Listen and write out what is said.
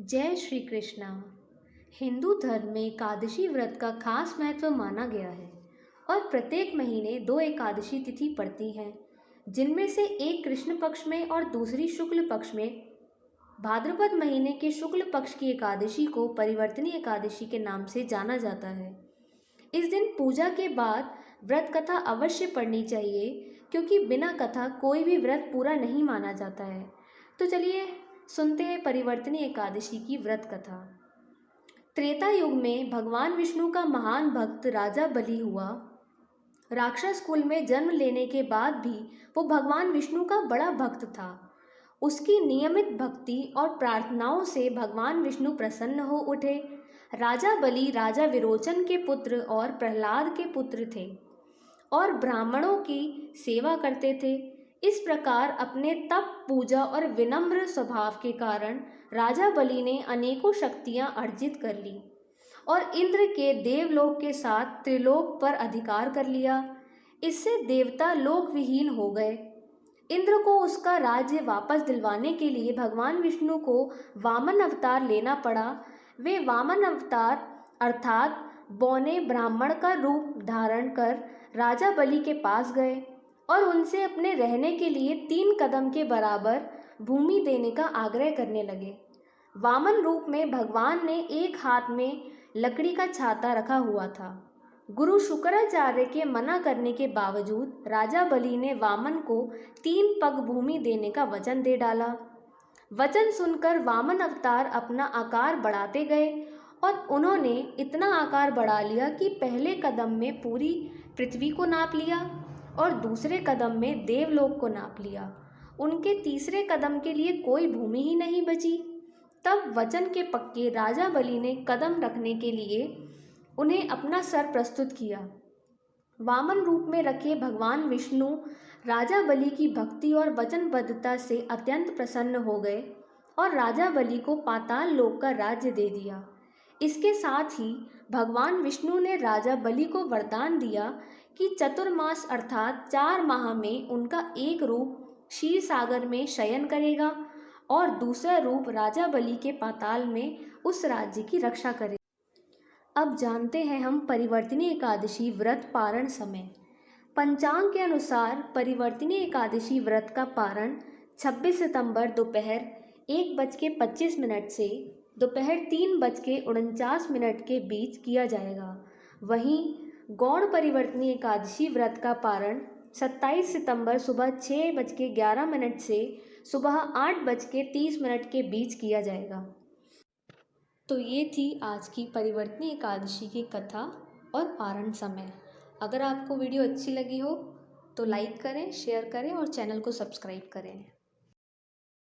जय श्री कृष्णा। हिंदू धर्म में एकादशी व्रत का खास महत्व माना गया है और प्रत्येक महीने 2 एकादशी तिथि पड़ती है, जिनमें से एक कृष्ण पक्ष में और दूसरी शुक्ल पक्ष में। भाद्रपद महीने के शुक्ल पक्ष की एकादशी को परिवर्तनी एकादशी के नाम से जाना जाता है। इस दिन पूजा के बाद व्रत कथा अवश्य पढ़नी चाहिए, क्योंकि बिना कथा कोई भी व्रत पूरा नहीं माना जाता है। तो चलिए सुनते हैं परिवर्तनी एकादशी की व्रत कथा। त्रेता युग में भगवान विष्णु का महान भक्त राजा बलि हुआ। राक्षस कुल में जन्म लेने के बाद भी वो भगवान विष्णु का बड़ा भक्त था। उसकी नियमित भक्ति और प्रार्थनाओं से भगवान विष्णु प्रसन्न हो उठे। राजा बलि राजा विरोचन के पुत्र और प्रहलाद के पुत्र थे और ब्राह्मणों की सेवा करते थे। इस प्रकार अपने तप, पूजा और विनम्र स्वभाव के कारण राजा बलि ने अनेकों शक्तियां अर्जित कर ली और इंद्र के देवलोक के साथ त्रिलोक पर अधिकार कर लिया। इससे देवता लोक विहीन हो गए। इंद्र को उसका राज्य वापस दिलवाने के लिए भगवान विष्णु को वामन अवतार लेना पड़ा। वे वामन अवतार अर्थात बौने ब्राह्मण का रूप धारण कर राजा बलि के पास गए और उनसे अपने रहने के लिए 3 कदम के बराबर भूमि देने का आग्रह करने लगे। वामन रूप में भगवान ने एक हाथ में लकड़ी का छाता रखा हुआ था। गुरु शुक्राचार्य के मना करने के बावजूद राजा बलि ने वामन को 3 पग भूमि देने का वचन दे डाला। वचन सुनकर वामन अवतार अपना आकार बढ़ाते गए और उन्होंने इतना आकार बढ़ा लिया कि पहले कदम में पूरी पृथ्वी को नाप लिया और दूसरे कदम में देवलोक को नाप लिया। उनके तीसरे कदम के लिए कोई भूमि ही नहीं बची। तब वचन के पक्के राजा बलि ने कदम रखने के लिए उन्हें अपना सर प्रस्तुत किया। वामन रूप में रखे भगवान विष्णु राजा बलि की भक्ति और वचनबद्धता से अत्यंत प्रसन्न हो गए और राजा बलि को पाताल लोक का राज्य दे दिया। इसके साथ ही भगवान विष्णु ने राजा बलि को वरदान दिया कि चतुर्मास अर्थात 4 माह में उनका एक रूप क्षीर सागर में शयन करेगा और दूसरा रूप राजा बलि के पाताल में उस राज्य की रक्षा करेगा। अब जानते हैं हम परिवर्तनी एकादशी व्रत पारण समय। पंचांग के अनुसार परिवर्तनी एकादशी व्रत का पारण 26 सितंबर दोपहर 1:25 से दोपहर 3:49 के बीच किया जाएगा। वहीं गौड़ परिवर्तनी एकादशी व्रत का पारण 27 सितंबर सुबह 6:11 से सुबह 8:30 के बीच किया जाएगा। तो ये थी आज की परिवर्तनी एकादशी की कथा और पारण समय। अगर आपको वीडियो अच्छी लगी हो तो लाइक करें, शेयर करें और चैनल को सब्सक्राइब करें।